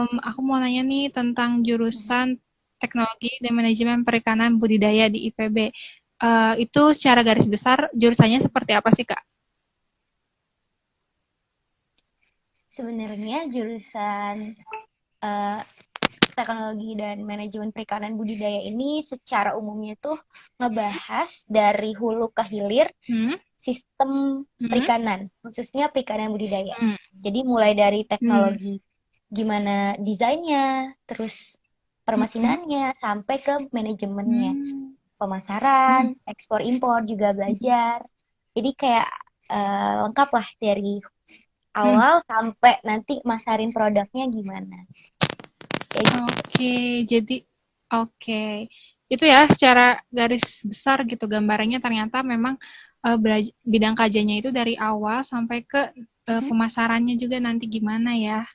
Aku mau nanya nih tentang jurusan teknologi dan manajemen perikanan budidaya di IPB. Itu secara garis besar jurusannya seperti apa sih, Kak? Sebenarnya jurusan eh, teknologi dan manajemen perikanan budidaya ini secara umumnya tuh ngebahas dari hulu ke hilir Hmm? sistem Hmm? perikanan, khususnya perikanan budidaya. Hmm? Jadi mulai dari Hmm? teknologi gimana desainnya, terus Hmm? permesinannya, sampai ke manajemennya, Hmm? pemasaran, Hmm? ekspor impor juga belajar. Jadi kayak lengkap lah dari Hmm? awal sampai nanti masarin produknya gimana. Kayak gitu. Oke, jadi oke. Itu ya secara garis besar gitu gambarannya ternyata memang bidang kajiannya itu dari awal sampai ke Mhm. pemasarannya juga nanti gimana ya.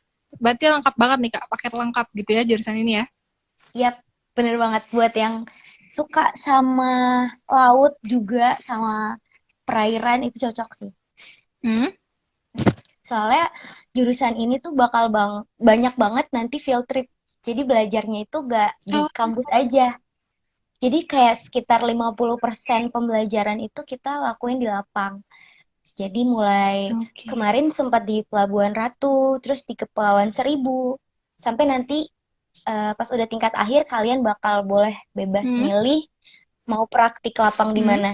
Berarti lengkap banget nih Kak, paket lengkap gitu ya jurusan ini ya. Yap, bener banget buat yang suka sama laut juga sama perairan itu cocok sih. Hmm? Soalnya jurusan ini tuh bakal banyak banget nanti field trip. Jadi belajarnya itu gak di Oh, kampus aja. Jadi kayak sekitar 50% pembelajaran itu kita lakuin di lapang. Jadi mulai oke. kemarin sempat di Pelabuhan Ratu, terus di Kepulauan Seribu, sampai nanti pas udah tingkat akhir kalian bakal boleh bebas Hmm? milih mau praktik lapang di Hmm? mana.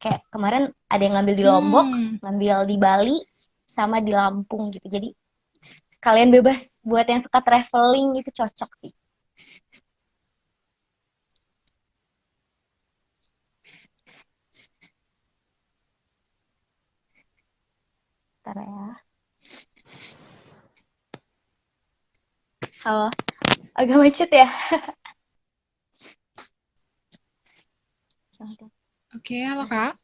Kayak kemarin ada yang ngambil di Lombok, Hmm. ngambil di Bali, sama di Lampung gitu. Jadi kalian bebas buat yang suka traveling itu cocok sih. Ntar ya. Halo, agak macet ya. Oke, halo Kak.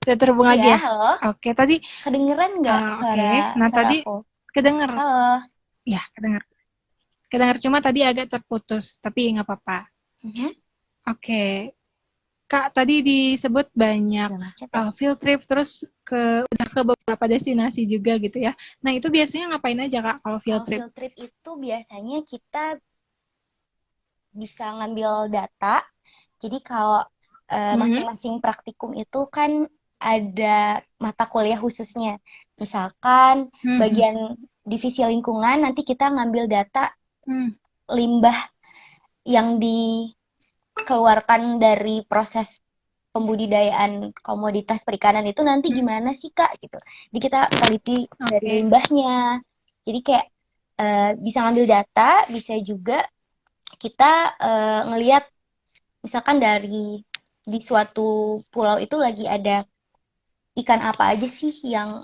Sudah terhubung lagi Iya, ya? halo. Oke, tadi Kedengeran nggak oke. suara Nah, suara tadi aku? kedenger. Halo. Ya, kedenger. Kedenger cuma tadi agak terputus, tapi nggak apa-apa. Mhm. Oke, Kak, tadi disebut banyak Agak macet ya. field trip terus udah ke beberapa destinasi juga gitu ya. Nah, itu biasanya ngapain aja Kak kalau field Kalau trip? field trip itu biasanya kita bisa ngambil data. Jadi kalau Mhm. masing-masing praktikum itu kan ada mata kuliah khususnya. Misalkan Mhm. bagian divisi lingkungan nanti kita ngambil data Mhm. limbah yang dikeluarkan dari proses pembudidayaan komoditas perikanan itu nanti Mhm. gimana sih Kak gitu. Jadi kita teliti dari Oke. limbahnya. Jadi kayak bisa ngambil data, bisa juga kita ngelihat misalkan dari di suatu pulau itu lagi ada ikan apa aja sih yang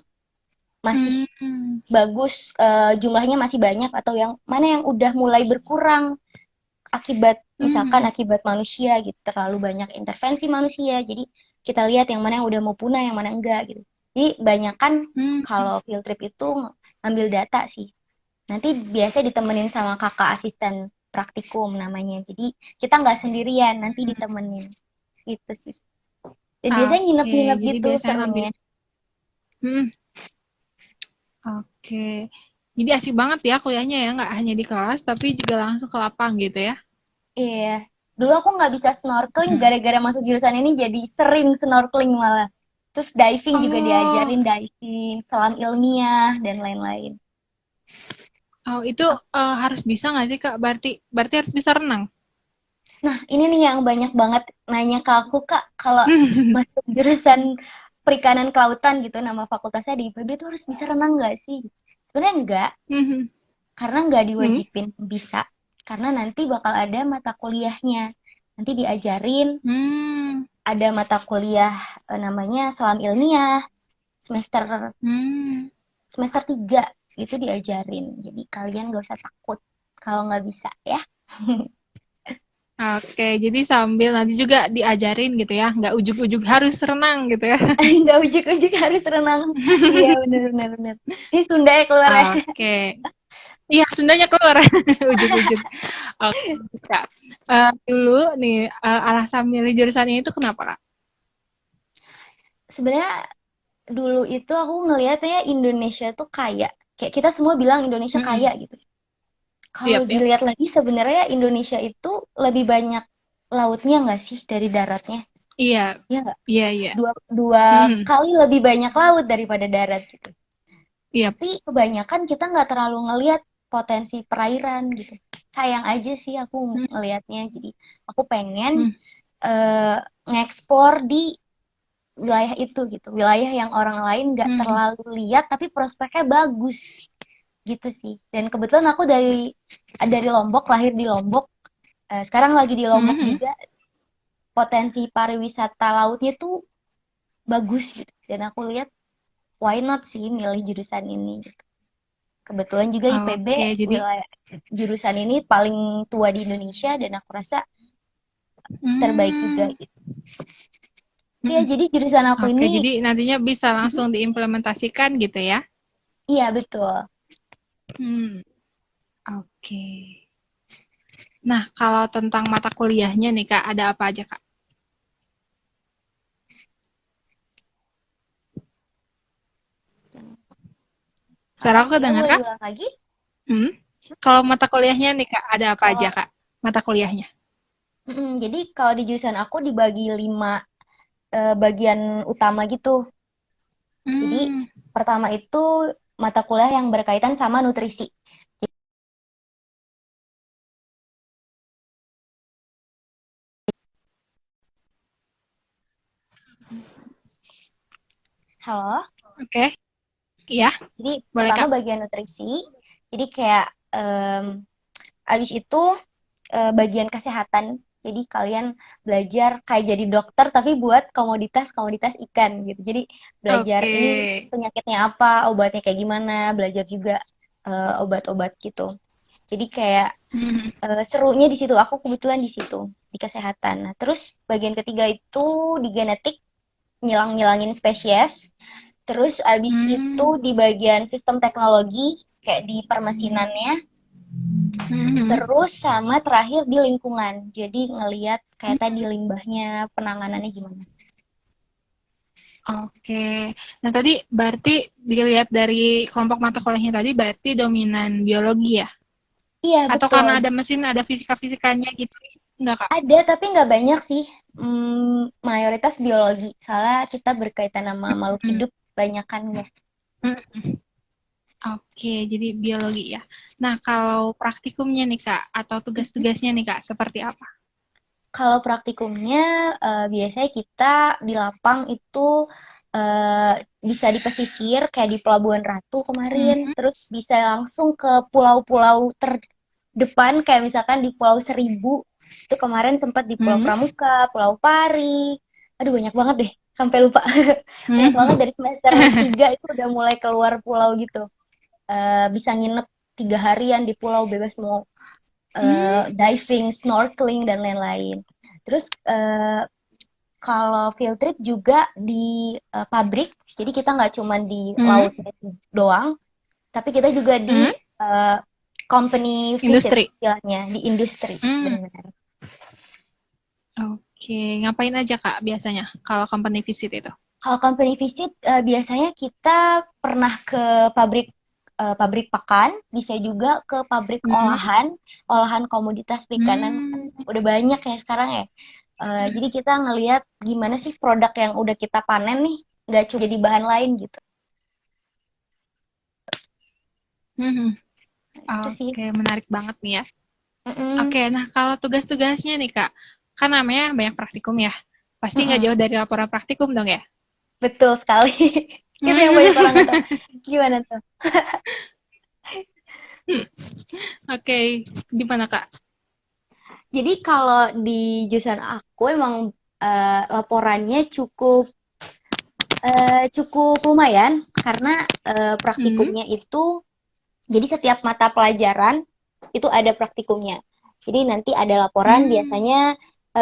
masih Hmm. bagus, jumlahnya masih banyak atau yang mana yang udah mulai berkurang akibat misalkan Mhm. akibat manusia gitu terlalu banyak intervensi manusia jadi kita lihat yang mana yang udah mau punah yang mana enggak gitu jadi banyak kan Mhm. kalau field trip itu ngambil data sih nanti biasa ditemenin sama kakak asisten praktikum namanya jadi kita nggak sendirian nanti ditemenin gitu sih dan biasanya Oke, nginep-nginep jadi gitu biasanya ngambil serunya. mhm. Oke. Jadi asik banget ya kuliahnya ya, nggak hanya di kelas tapi juga langsung ke lapang gitu ya. Iya, dulu aku nggak bisa snorkeling Mhm. gara-gara masuk jurusan ini jadi sering snorkeling malah. Terus diving juga Oh, diajarin diving, selam ilmiah dan lain-lain. oh itu harus bisa nggak sih Kak? Berarti berarti harus bisa renang. Nah, ini nih yang banyak banget nanya ke aku, Kak, kalau masuk jurusan perikanan kelautan gitu, nama fakultasnya di IPB itu harus bisa renang nggak sih? Sebenarnya enggak, Mhm. karena nggak Mhm. diwajibin bisa. Karena nanti bakal ada mata kuliahnya. Nanti diajarin, Hmm. ada mata kuliah namanya selam ilmiah, semester Hmm. semester 3 itu diajarin. Jadi kalian gak usah takut kalau nggak bisa ya. Oke, jadi sambil nanti juga diajarin gitu ya, nggak ujuk-ujuk harus renang gitu ya. Nggak ujuk-ujuk harus renang. Iya bener-bener bener. Ini Sunda ya keluar ya. Oke. Iya, Sundanya keluar. Ujuk-ujuk. Oke, Kak. Dulu nih, alasan milih jurusan ini itu kenapa, Kak? Sebenarnya dulu itu aku ngelihatnya Indonesia tuh kaya. Kayak kita semua bilang Indonesia kaya Mhm. gitu. Kalau Yap, yap. dilihat lagi sebenarnya Indonesia itu lebih banyak lautnya nggak sih dari daratnya? Iya, Ya nggak? iya, iya. Dua Mhm, kali lebih banyak laut daripada darat gitu. yap. Tapi kebanyakan kita nggak terlalu ngelihat potensi perairan gitu. Sayang aja sih aku Mhm, ngelihatnya. Jadi aku pengen mhm, ngeksplor di wilayah itu gitu. Wilayah yang orang lain nggak mhm, terlalu lihat tapi prospeknya bagus gitu sih. Dan kebetulan aku dari Lombok, lahir di Lombok. Sekarang lagi di Lombok mhm. juga, potensi pariwisata lautnya tuh bagus gitu. Dan aku lihat why not sih milih jurusan ini gitu. Kebetulan juga IPB Oke, jadi wilayah jurusan ini paling tua di Indonesia dan aku rasa terbaik juga mmm, gitu. Ya, mhm. jadi jurusan aku Oke, ini. jadi nantinya bisa Mhm, langsung diimplementasikan gitu ya? iya betul. Hmm, oke. Nah, kalau tentang mata kuliahnya nih Kak, ada apa aja Kak? Suara aku Gimana kedengar boleh Kak? diulang lagi? Hmm? Kalau mata kuliahnya nih Kak, ada apa aja Kalau Kak? Mata kuliahnya? jadi kalau di jurusan aku dibagi 5 bagian utama gitu. Jadi Hmm, pertama itu mata kuliah yang berkaitan sama nutrisi. Halo. oke. Iya, Jadi boleh pertama Kak. bagian nutrisi. Jadi kayak abis itu bagian kesehatan. Jadi kalian belajar kayak jadi dokter tapi buat komoditas-komoditas ikan gitu. Jadi belajar Oke. ini penyakitnya apa, obatnya kayak gimana, belajar juga obat-obat gitu. Jadi kayak Mhm, serunya di situ. Aku kebetulan di situ di kesehatan. Nah, terus bagian ketiga itu di genetik, ngilang-ngilangin spesies. Terus abis itu hmm, di bagian sistem teknologi kayak di permesinannya. mhm. Terus sama terakhir di lingkungan. Jadi ngeliat kayak tadi limbahnya, penanganannya gimana. Oke. Nah, tadi berarti dilihat dari kelompok mata kuliahnya tadi berarti dominan biologi ya? Iya Atau betul. karena ada mesin, ada fisika-fisikanya gitu? Enggak, Kak? Ada tapi nggak banyak sih. Mayoritas biologi. Soalnya kita berkaitan sama makhluk Hmm, hidup banyakan ya. mhm. Oke, jadi biologi ya. Nah, kalau praktikumnya nih, Kak, atau tugas-tugasnya nih, Kak, seperti apa? Kalau praktikumnya biasanya kita di lapang itu eh, bisa di pesisir kayak di Pelabuhan Ratu kemarin, Mhm, terus bisa langsung ke pulau-pulau terdepan kayak misalkan di Pulau Seribu. Itu kemarin sempat di Pulau mhm, Pramuka, Pulau Pari. Aduh banyak banget deh, sampai lupa. Banyak banget mhm. dari semester 3 itu udah mulai keluar pulau gitu. Bisa nginep 3 harian di pulau bebas mau Mmm, diving, snorkeling dan lain-lain. Terus kalau field trip juga di pabrik, jadi kita nggak cuma di mhm, laut doang, tapi kita juga di mhm. uh, company visit Industri? istilahnya di industri, Mmm, benar. oke. Ngapain aja, Kak, biasanya kalau company visit itu? Kalau company visit biasanya kita pernah ke pabrik pabrik pakan, bisa juga ke pabrik Mhm, olahan komoditas perikanan. mmm, Udah banyak ya sekarang ya. Jadi kita ngelihat gimana sih produk yang udah kita panen nih, nggak cuma jadi bahan lain gitu. mhm. Itu sih. Oke, menarik banget nih ya. Mm-mm, Oke, nah kalau tugas-tugasnya nih, Kak, kan namanya banyak praktikum ya. Pasti nggak mm-mm. jauh dari laporan praktikum dong ya? Betul sekali. Itu yang banyak orang nggak tahu. Gimana tuh? Oke, gimana, Kak? Jadi kalau di jurusan aku emang laporannya cukup cukup lumayan karena Mhm, praktikumnya itu jadi setiap mata pelajaran itu ada praktikumnya. Jadi nanti ada laporan mmm, biasanya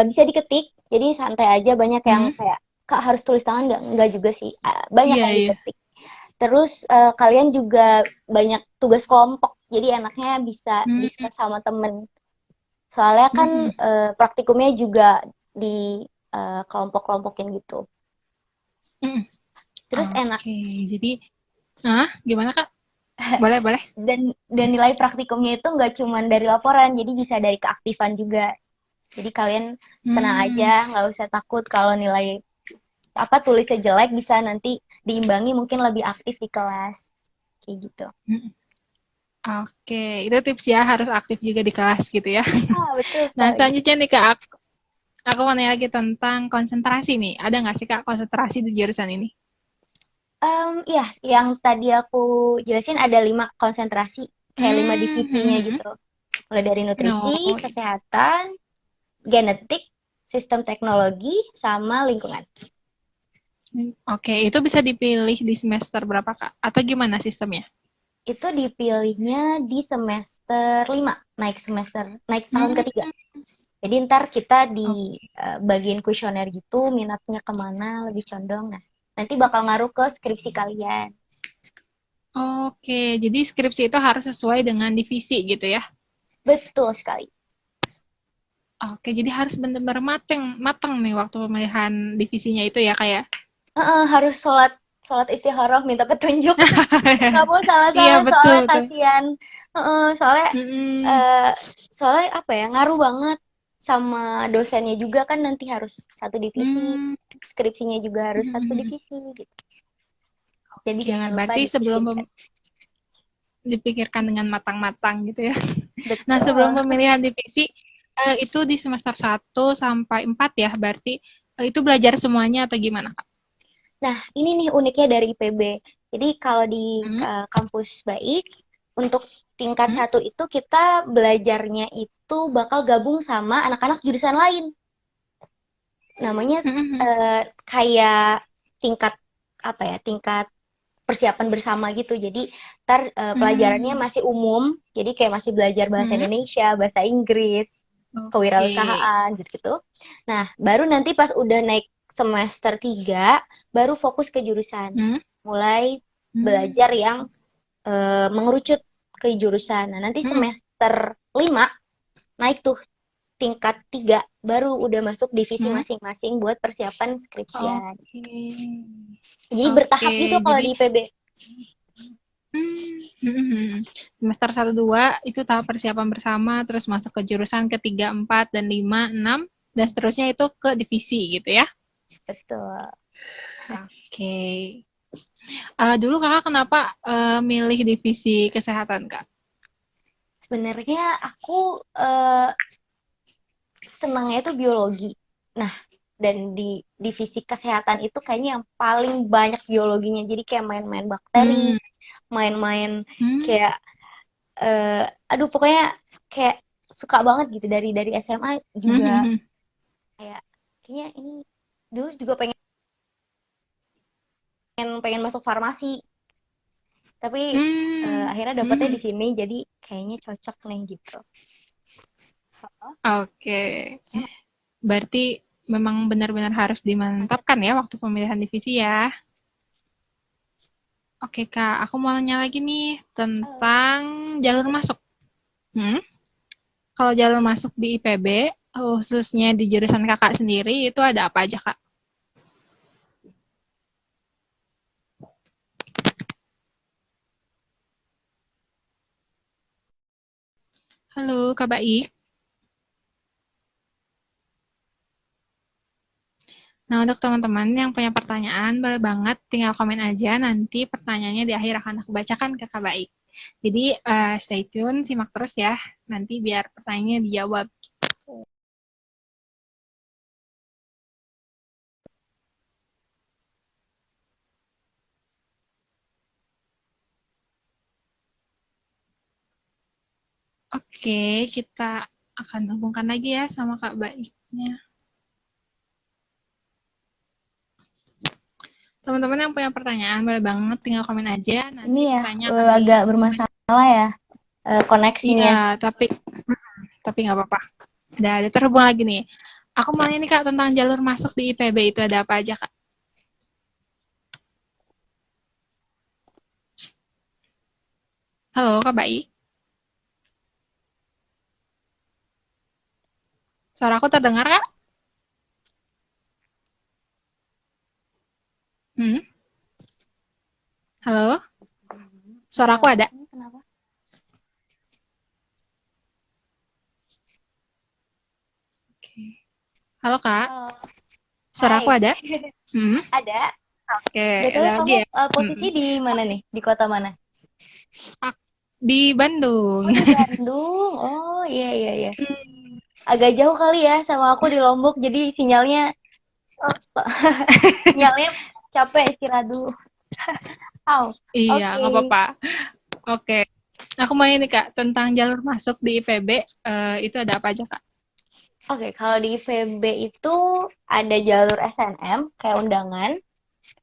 bisa diketik. Jadi santai aja banyak yang mhm, kayak Kak harus tulis tangan nggak juga sih. Banyak iya, yang iya, diketik. Terus kalian juga banyak tugas kelompok. Jadi enaknya bisa mmm, diskus sama temen. Soalnya kan mhm, praktikumnya juga di kelompok-kelompokin gitu. mhm. Terus enak Oke, jadi ah, gimana, Kak? Boleh, boleh. Dan nilai praktikumnya itu nggak cuma dari laporan, jadi bisa dari keaktifan juga. Jadi kalian tenang Hmm, aja, nggak usah takut kalau nilai apa tulisnya jelek, bisa nanti diimbangi mungkin lebih aktif di kelas kayak gitu. mm, oke. Itu tips ya, harus aktif juga di kelas gitu ya. Ah, betul Nah, sekali. selanjutnya nih Kak, aku mau nanya lagi tentang konsentrasi nih. Ada nggak sih Kak konsentrasi di jurusan ini? Ya, yang tadi aku jelasin ada 5 konsentrasi, kayak 5 divisinya Hmm, gitu. Mulai dari nutrisi, no. kesehatan, genetik, sistem teknologi, sama lingkungan. Oke, itu bisa dipilih di semester berapa Kak? Atau gimana sistemnya? Itu dipilihnya di semester 5, naik tahun Hmm, ketiga. Jadi ntar kita di oke. bagian kuesioner gitu, minatnya kemana, lebih condong. Nah, nanti bakal ngaruh ke skripsi kalian. Oke, jadi skripsi itu harus sesuai dengan divisi gitu ya? Betul sekali. Oke, jadi harus benar-benar mateng, matang nih waktu pemilihan divisinya itu ya kayak. Harus sholat sholat istikharah minta petunjuk. Nggak mau Iya salah-salah betul soalnya betul. kasihan. Soalnya Mm-mm. eh, soalnya apa ya, ngaruh banget sama dosennya juga kan, nanti harus satu divisi, Hmm. skripsinya juga harus satu Mm-mm. divisi gitu. Jadi Oke, jangan lupa berarti sebelum dipikirkan. dipikirkan dengan matang-matang gitu ya. Nah, sebelum Betul. pemilihan divisi itu di semester 1 sampai 4 ya, berarti itu belajar semuanya atau gimana, Kak? Nah, ini nih uniknya dari IPB. Jadi kalau di Hmm? kampus baik, untuk tingkat Hmm? satu itu kita belajarnya itu bakal gabung sama anak-anak jurusan lain. Namanya Hmm? kayak tingkat apa ya, tingkat persiapan bersama gitu. Jadi ntar pelajarannya Hmm? masih umum, jadi kayak masih belajar bahasa Hmm? Indonesia, bahasa Inggris, Oke. kewirausahaan gitu-gitu. Nah, baru nanti pas udah naik semester 3 baru fokus ke jurusan. Hmm? Mulai Hmm? belajar yang mengerucut ke jurusan. Nah, nanti Hmm? semester 5 naik tuh tingkat 3 baru udah masuk divisi Hmm? masing-masing buat persiapan skripsian. Oke. Jadi bertahap Oke, gitu kalau jadi di IPB. semester 1 2 itu tahap persiapan bersama, terus masuk ke jurusan ketiga, 4 dan 5 6 dan seterusnya itu ke divisi gitu ya. Betul. Oke. Dulu Kakak kenapa milih divisi kesehatan, Kak? Sebenarnya aku eh, senangnya itu biologi. Nah, dan di divisi kesehatan itu kayaknya yang paling banyak biologinya. Jadi kayak main-main bakteri, Hmm. main-main Hmm. kayak eh aduh pokoknya kayak suka banget gitu dari SMA juga, kayak kayaknya ini dulu juga pengen pengen masuk farmasi, tapi Hmm. akhirnya dapetnya di Hmm. sini jadi kayaknya cocok nih gitu. Oke. Berarti memang benar-benar harus dimantapkan ya waktu pemilihan divisi ya. Oke, Kak. Aku mau nanya lagi nih tentang jalur masuk. Hmm? Kalau jalur masuk di IPB, khususnya di jurusan Kakak sendiri, itu ada apa aja, Kak? Halo, Kak Baik. Nah, untuk teman-teman yang punya pertanyaan, boleh banget tinggal komen aja. Nanti pertanyaannya di akhir akan aku bacakan ke Kak Baik. Jadi, stay tune, simak terus ya. Nanti biar pertanyaannya dijawab. Oke, kita akan hubungkan lagi ya sama Kak Baiknya. Teman-teman yang punya pertanyaan, boleh banget tinggal komen aja. Ini Nanti ya pertanyaan akan agak dibaca. bermasalah ya koneksinya. Iya, tapi nggak apa-apa. Udah ada terhubung lagi nih. Aku mau ini Kak tentang jalur masuk di IPB itu ada apa aja Kak? Halo Kak Baik, suara aku terdengar Kak? Hmm? Halo? Suaraku ada? Ini kenapa? Oke. Halo Kak, Halo. suaraku Hai. ada? Hmm? Ada. Oke, BTW ada lagi kamu ya? posisi Hmm. di mana nih? Di kota mana? Di Bandung. Oh, di Bandung. Oh, iya iya iya. Hmm. Agak jauh kali ya sama aku di Lombok, jadi sinyalnya oh, sinyalnya capek istirahat dulu. Au. Iya, nggak Oke. apa-apa. Oke. Aku mau ini Kak, tentang jalur masuk di IPB, itu ada apa aja Kak? Oke, kalau di IPB itu ada jalur SNM kayak undangan,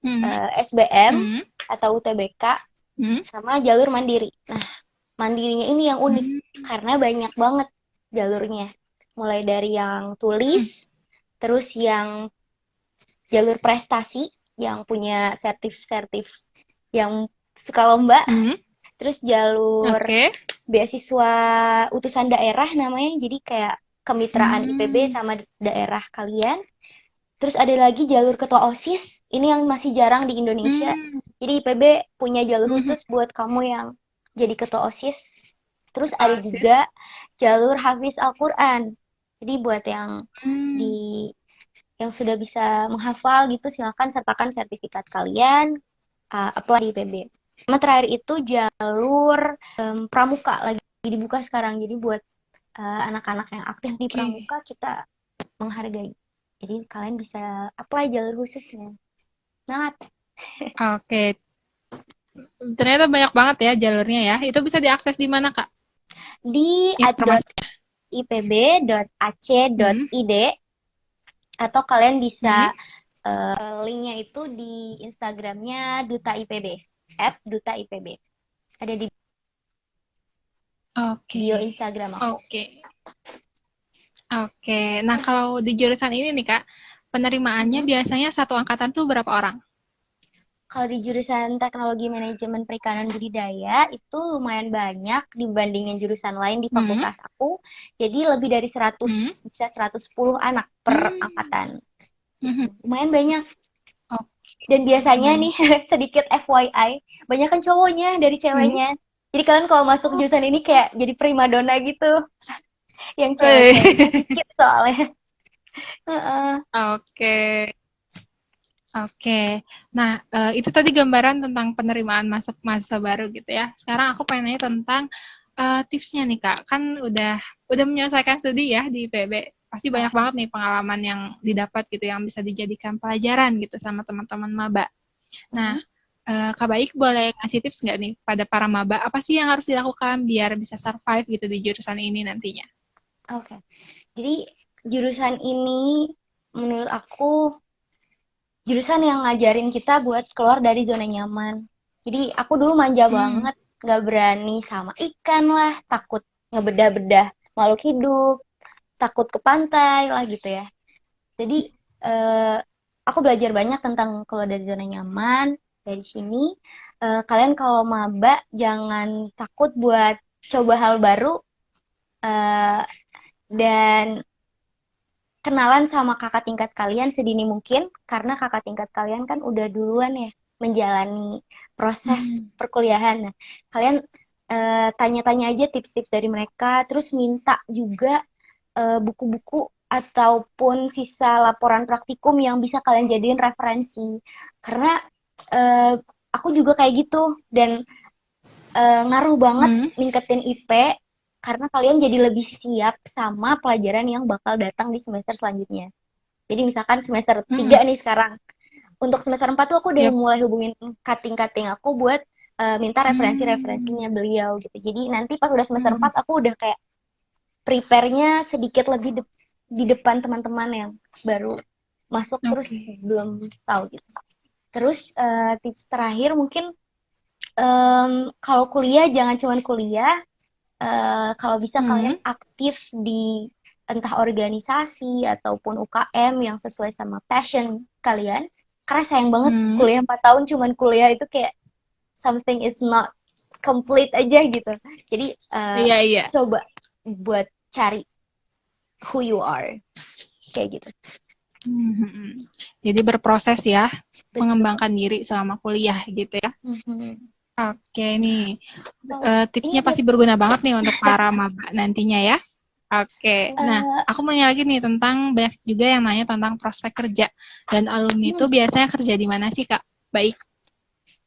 Hmm. SBM Hmm. atau UTBK Hmm. sama jalur mandiri. Nah, mandirinya ini yang unik Hmm. karena banyak banget jalurnya. Mulai dari yang tulis, Hmm. terus yang jalur prestasi yang punya sertif-sertif yang suka lomba, Hmm. terus jalur Oke. beasiswa utusan daerah namanya, jadi kayak kemitraan IPB Hmm. sama daerah kalian. Terus ada lagi jalur ketua OSIS, ini yang masih jarang di Indonesia. Hmm. Jadi IPB punya jalur Hmm. khusus buat kamu yang jadi ketua OSIS. Terus ada Ketua OSIS. juga jalur Hafiz Al-Quran. Jadi buat yang Hmm. di yang sudah bisa menghafal gitu, silakan sertakan sertifikat kalian, apply di IPB. Sama terakhir itu jalur pramuka lagi dibuka sekarang. Jadi buat anak-anak yang aktif di Oke. pramuka kita menghargai. Jadi kalian bisa apply jalur khususnya. Semangat. Oke. Ternyata banyak banget ya jalurnya ya. Itu bisa diakses di mana Kak? Di Informasinya. Hmm. ad.ipb.ac.id atau kalian Hmm. bisa linknya itu di Instagramnya Duta IPB, @Duta IPB. Ada di Oke. bio Instagram aku. Oke. Oke. Nah, kalau di jurusan ini nih Kak, penerimaannya Mhm. biasanya satu angkatan tuh berapa orang? Kalau di jurusan teknologi manajemen perikanan budidaya itu lumayan banyak dibandingin jurusan lain di Hmm. fakultas aku. Jadi lebih dari Hmm. 100, bisa 110 anak per Hmm. angkatan. Gitu. Hmm. Lumayan banyak. Oke. Dan biasanya Banyak. nih, sedikit FYI, banyak kan cowoknya dari Hmm. ceweknya. Jadi kalian kalau masuk Oh. jurusan ini kayak jadi primadona gitu. Yang cewek-ceweknya Eh. dikit soalnya. Heeh. Oke. Oke. Nah, itu tadi gambaran tentang penerimaan masuk mahasiswa baru gitu ya. Sekarang aku pengen nanya tentang tipsnya nih Kak. Kan udah menyelesaikan studi ya di IPB. Pasti banyak Ah, banget nih pengalaman yang didapat gitu yang bisa dijadikan pelajaran gitu sama teman-teman maba. Nah, mhm. Kak Baik boleh ngasih tips nggak nih pada para maba apa sih yang harus dilakukan biar bisa survive gitu di jurusan ini nantinya? Oke. Jadi jurusan ini menurut aku jurusan yang ngajarin kita buat keluar dari zona nyaman. Jadi aku dulu manja Hmm. banget, nggak berani sama ikan lah, takut ngebedah-bedah makhluk hidup, takut ke pantai lah gitu ya. Jadi eh, aku belajar banyak tentang keluar dari zona nyaman. Dari sini kalian kalau maba jangan takut buat coba hal baru eh, dan kenalan sama kakak tingkat kalian sedini mungkin karena kakak tingkat kalian kan udah duluan ya menjalani proses Hmm. perkuliahan. Nah, kalian tanya-tanya aja tips-tips dari mereka, terus minta juga buku-buku ataupun sisa laporan praktikum yang bisa kalian jadiin referensi. Karena eh, aku juga kayak gitu dan ngaruh banget Hmm. ningkatin IP karena kalian jadi lebih siap sama pelajaran yang bakal datang di semester selanjutnya. Jadi misalkan semester Hmm. 3 nih sekarang. Untuk semester 4 tuh aku udah Yap. mulai hubungin cutting-cutting aku buat minta Hmm. referensi-referensinya beliau gitu. Jadi nanti pas udah semester Hmm. 4 aku udah kayak prepare-nya sedikit lebih di depan teman-teman yang baru masuk terus Oke. belum tahu gitu. Terus tips terakhir mungkin kalau kuliah jangan cuma kuliah, kalau bisa kalian Hmm. aktif di entah organisasi ataupun UKM yang sesuai sama passion kalian. Karena sayang banget Hmm. kuliah 4 tahun cuman kuliah itu kayak something is not complete aja gitu. Jadi Iya, iya. coba buat cari who you are kayak gitu. Mhm. Jadi berproses ya, Betul. mengembangkan diri selama kuliah gitu ya. Mhm. Oke nih, Oh, ini tipsnya ada pasti berguna banget nih untuk para maba nantinya ya. Oke, nah eh, aku mau nanya lagi nih tentang banyak juga yang nanya tentang prospek kerja dan alumni itu hmm, biasanya kerja di mana sih Kak? Baik.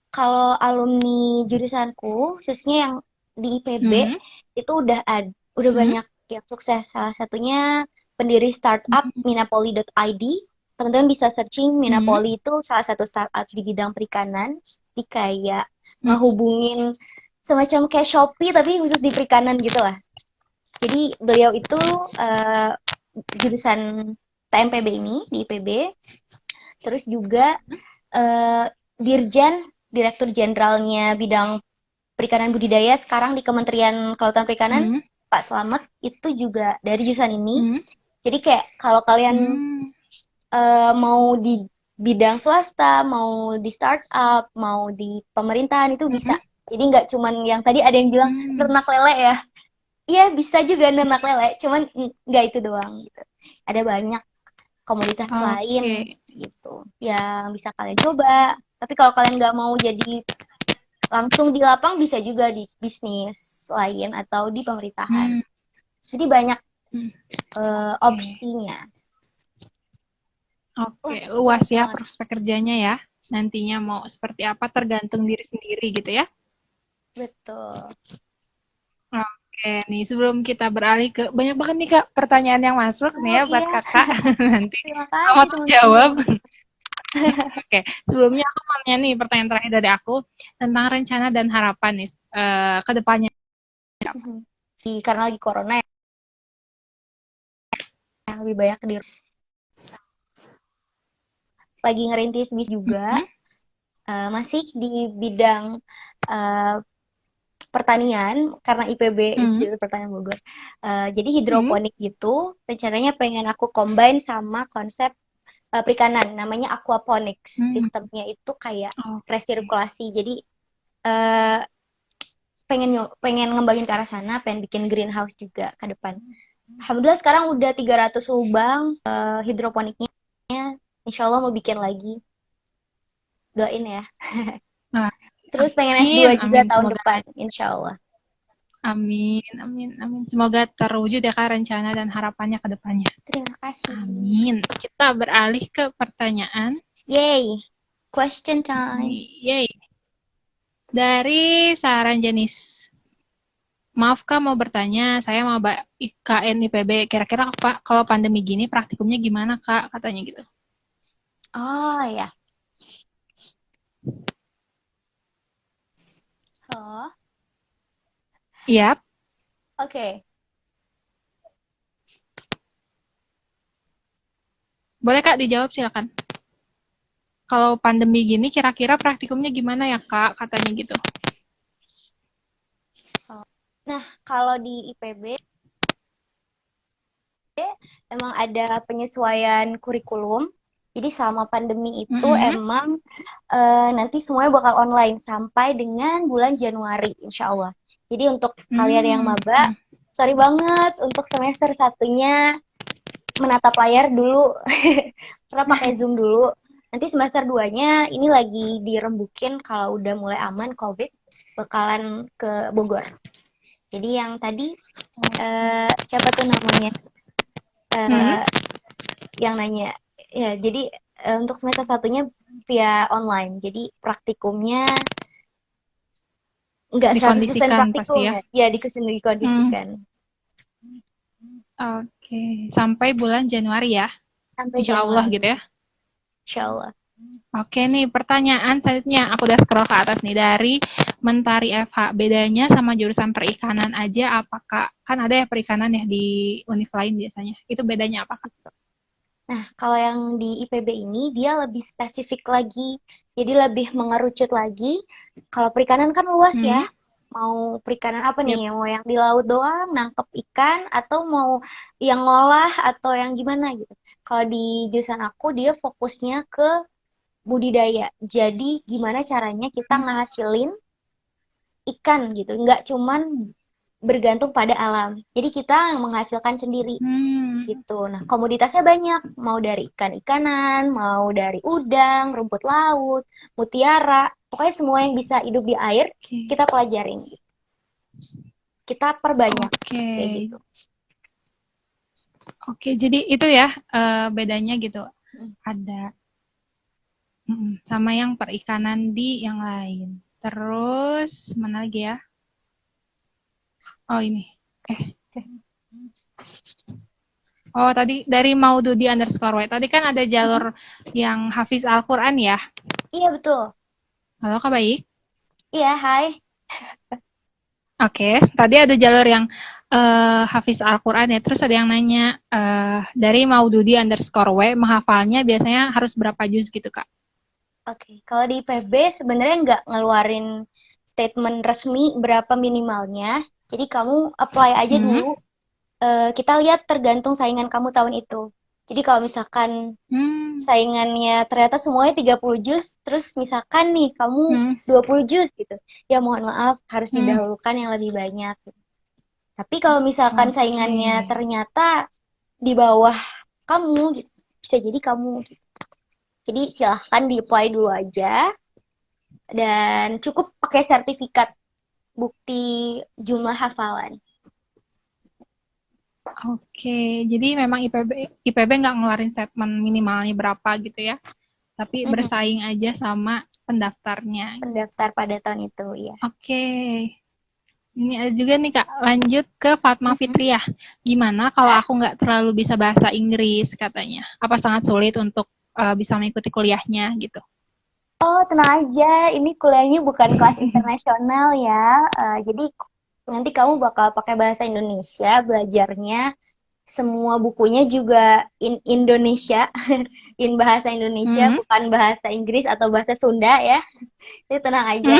kalau alumni jurusanku, khususnya yang di IPB, Hmm. itu udah Hmm. banyak yang sukses. Salah satunya pendiri startup minapoli.id. Teman-teman bisa searching, Hmm. Minapoli itu salah satu startup di bidang perikanan. Di kayak Hmm. ngehubungin semacam kayak Shopee tapi khusus di perikanan gitu lah. Jadi beliau itu eh, jurusan TMPB ini di IPB, terus juga eh, Dirjen Direktur Jenderalnya bidang perikanan budidaya sekarang di Kementerian Kelautan Perikanan, Hmm. Pak Slamet itu juga dari jurusan ini. Hmm. Jadi kayak kalau kalian Hmm. mau di bidang swasta, mau di startup, mau di pemerintahan itu bisa. Hmm. Jadi nggak cuman yang tadi ada yang bilang Hmm. ternak lele ya. Iya bisa juga ternak lele, cuman nggak itu doang gitu. Ada banyak komoditas lain Oke. gitu yang bisa kalian coba. Tapi kalau kalian nggak mau jadi langsung di lapang bisa juga di bisnis lain atau di pemerintahan. Hmm. Jadi banyak Hmm. Oke. opsinya. Oke, luas Luas ya banget. prospek kerjanya ya. Nantinya mau seperti apa tergantung diri sendiri gitu ya. Betul. Oke, nih sebelum kita beralih ke banyak banget nih Kak pertanyaan yang masuk nih Oh ya buat iya, Kakak nanti terima selamat kasih menjawab. teman-teman. Oke, sebelumnya aku mau nanya nih pertanyaan terakhir dari aku tentang rencana dan harapan nih ke depannya. Karena lagi corona ya, lebih banyak di lagi ngerintis bis juga, Mhm. masih di bidang eh, pertanian karena IPB Mhm. Institut Pertanian Bogor. Jadi Mhm. hidroponik gitu, rencananya pengen aku combine sama konsep perikanan, namanya aquaponics. Mhm. Sistemnya itu kayak Oke. resirkulasi. Jadi eh, pengen ngembangin ke arah sana, pengen bikin greenhouse juga ke depan. Alhamdulillah sekarang udah 300 lubang hidroponiknya. Insya Allah mau bikin lagi. Doain ya. Nah, Terus pengen amin, S2 juga amin. tahun Semoga depan, insya Allah. amin, amin, amin. Semoga terwujud ya Kak rencana dan harapannya ke depannya. Terima kasih. Amin. Kita beralih ke pertanyaan. Yay, question time. Yeay. Dari Saran Jenis. Maaf Kak, mau bertanya, saya mau IKN IPB. Kira-kira Pak, kalau pandemi gini praktikumnya gimana Kak? Katanya gitu. Oh ya, oh Iya, oke. boleh Kak dijawab silakan. Kalau pandemi gini kira-kira praktikumnya gimana ya Kak? Katanya gitu. Oh. Nah, kalau di IPB emang ada penyesuaian kurikulum. Jadi selama pandemi itu Mm-mm. emang nanti semuanya bakal online sampai dengan bulan Januari, insya Allah. Jadi untuk kalian yang Hmm. maba, sorry banget untuk semester satunya menatap layar dulu, karena pakai Zoom dulu. Nanti semester 2-nya ini lagi dirembukin kalau udah mulai aman COVID, bakalan ke Bogor. Jadi yang tadi siapa tuh namanya? Hmm. eh yang nanya. Ya, jadi untuk semester satunya via online. Jadi praktikumnya nggak 100% Dikondisikan pasti praktikum ya. ya. Ya, Hmm. dikondisikan. Oke, sampai bulan Januari ya. Sampai Insya Allah Januari. gitu ya. Insya Allah. Oke nih, pertanyaan selanjutnya. Aku udah scroll ke atas nih. Dari Mentari FH. Bedanya sama jurusan perikanan aja apakah? Kan ada ya perikanan ya di univ lain biasanya. Itu bedanya apa Kak? Nah, kalau yang di IPB ini dia lebih spesifik lagi. Jadi lebih mengerucut lagi. Kalau perikanan kan luas ya. Hmm. Mau perikanan apa nih? Yep. Mau yang di laut doang, nangkep ikan, atau mau yang ngolah, atau yang gimana gitu. Kalau di jurusan aku, dia fokusnya ke budidaya. Jadi gimana caranya kita ngehasilin ikan gitu. Nggak cuman bergantung pada alam. Jadi kita yang menghasilkan sendiri Hmm. gitu. Nah, komoditasnya banyak, mau dari ikan-ikanan, mau dari udang, rumput laut, mutiara. Pokoknya semua yang bisa hidup di air Oke. kita pelajarin, kita perbanyak Oke. kayak gitu. Oke, jadi itu ya bedanya gitu. Mm. Ada sama yang perikanan di yang lain. Terus mana lagi ya? Oh ini. Eh, oh tadi dari Maududi_W. Tadi kan ada Mm-mm. jalur yang Hafiz Al-Quran ya. Iya betul. Halo Kak Baik. Iya, hai. Oke, tadi ada jalur yang Hafiz Al-Quran ya. Terus ada yang nanya dari Maududi_W menghafalnya biasanya harus berapa juz gitu Kak? Oke, kalau di IPB sebenarnya nggak ngeluarin statement resmi berapa minimalnya. Jadi kamu apply aja Hmm. dulu. Kita lihat tergantung saingan kamu tahun itu. Jadi kalau misalkan Hmm. saingannya ternyata semuanya 30 juz, terus misalkan nih kamu Hmm. 20 juz gitu. Ya mohon maaf, harus Hmm. didahulukan yang lebih banyak. Tapi kalau misalkan Oke. saingannya ternyata di bawah kamu, gitu, bisa jadi kamu. Jadi silahkan di-apply dulu aja. Dan cukup pakai sertifikat bukti jumlah hafalan. Oke, jadi memang IPB nggak ngeluarin statement minimalnya berapa gitu ya, tapi Mhm. bersaing aja sama pendaftarnya. Pendaftar pada tahun itu, ya. Oke, ini ada juga nih Kak, lanjut ke Fatma Mhm. Fitriah. Gimana kalau aku nggak terlalu bisa bahasa Inggris katanya? Apa sangat sulit untuk bisa mengikuti kuliahnya gitu? Oh, tenang aja. Ini kuliahnya bukan kelas internasional ya. Jadi nanti kamu bakal pakai bahasa Indonesia, belajarnya. Semua bukunya juga in Indonesia, in bahasa Indonesia, Hmm. bukan bahasa Inggris atau bahasa Sunda ya. Jadi tenang aja.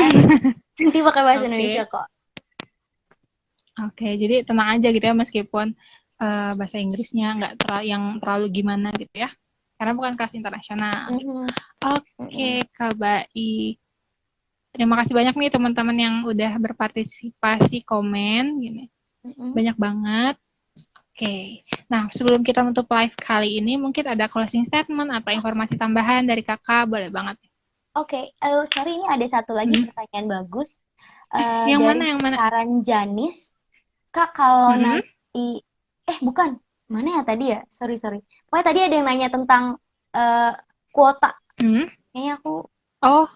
Nanti pakai bahasa Indonesia Oke, kok. oke. Jadi tenang aja gitu ya meskipun bahasa Inggrisnya nggak yang terlalu gimana gitu ya, karena bukan kelas internasional. Mhm, Oke, mhm, Kak Baik. Terima kasih banyak nih teman-teman yang udah berpartisipasi komen gini. mhm. Banyak banget. Oke. Nah, sebelum kita menutup live kali ini, mungkin ada closing statement atau informasi tambahan dari Kakak, boleh banget. Oke, sorry ini ada satu lagi Hmm? pertanyaan bagus. Yang Dari mana yang mana? saran Janis, Kak kalau Hmm? nanti, bukan, mana ya tadi ya? Sorry, sorry. Pokoknya tadi ada yang nanya tentang eh, kuota. Hmm? Kayaknya aku, Oh,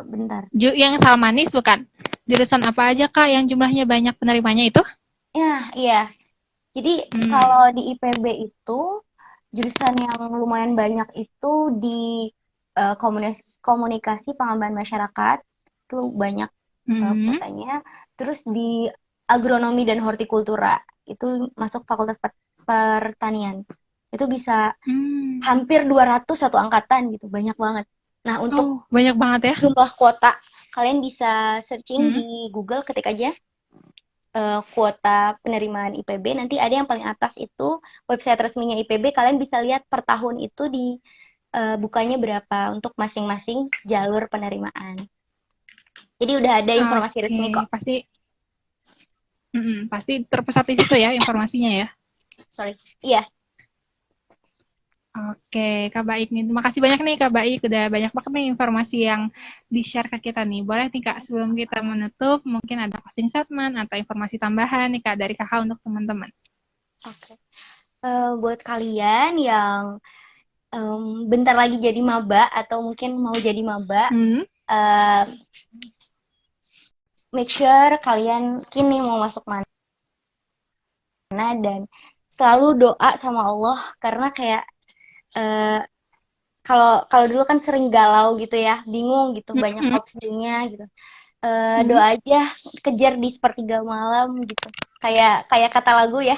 bentar. yang Salmanis bukan? Jurusan apa aja Kak yang jumlahnya banyak penerimanya itu? Ya, iya. Jadi kalau Hmm. di IPB itu, jurusan yang lumayan banyak itu di komunikasi pengembangan masyarakat. Itu banyak Hmm. kuotanya. Terus di agronomi dan hortikultura itu masuk fakultas pertanian. Itu bisa Hmm. hampir 200 satu angkatan gitu, banyak banget. Nah, untuk Oh, banyak banget ya. jumlah kuota, kalian bisa searching Hmm. di Google, ketik aja kuota penerimaan IPB. Nanti ada yang paling atas itu website resminya IPB. Kalian bisa lihat per tahun itu di bukanya berapa untuk masing-masing jalur penerimaan. Jadi udah ada informasi resmi kok. Oke, pasti pasti terpusat di situ ya informasinya ya. Sorry. Iya. Oke, Kak Baik nih. Terima kasih banyak nih Kak Baik. Udah banyak banget nih informasi yang di-share ke kita nih. Boleh nih Kak, sebelum kita menutup, mungkin ada closing statement atau informasi tambahan nih Kak dari Kakak untuk teman-teman. Oke. Buat kalian yang bentar lagi jadi maba atau mungkin mau jadi maba, Hmm. eh, make sure kalian kini mau masuk mana dan selalu doa sama Allah karena kayak eh, kalau kalau dulu kan sering galau gitu ya, bingung gitu, banyak Hmm. opsinya gitu. Hmm. Doa aja, kejar di sepertiga malam gitu. Kayak kayak kata lagu ya,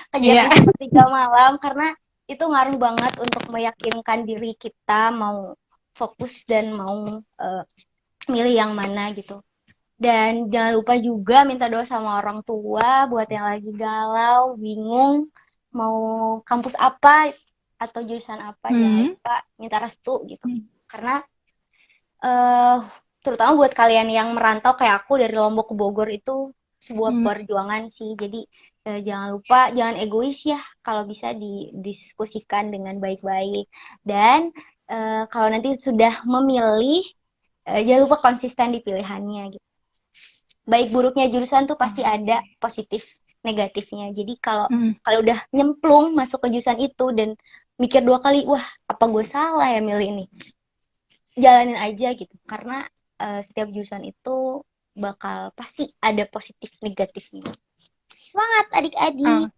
kejar Iya. di sepertiga malam karena itu ngaruh banget untuk meyakinkan diri kita mau fokus dan mau eh, milih yang mana gitu. Dan jangan lupa juga minta doa sama orang tua buat yang lagi galau, bingung, mau kampus apa atau jurusan apa, jangan Hmm. lupa minta restu gitu. Karena eh terutama buat kalian yang merantau kayak aku dari Lombok ke Bogor itu sebuah Hmm. perjuangan sih. Jadi jangan lupa, jangan egois ya. Kalau bisa didiskusikan dengan baik-baik. Dan kalau nanti sudah memilih, jangan lupa konsisten di pilihannya gitu. Baik buruknya jurusan tuh pasti ada positif negatifnya. Jadi kalau Hmm. kalau udah nyemplung masuk ke jurusan itu dan mikir dua kali, wah apa gue salah ya milih ini, jalanin aja gitu. Karena setiap jurusan itu bakal pasti ada positif negatifnya. Semangat adik-adik!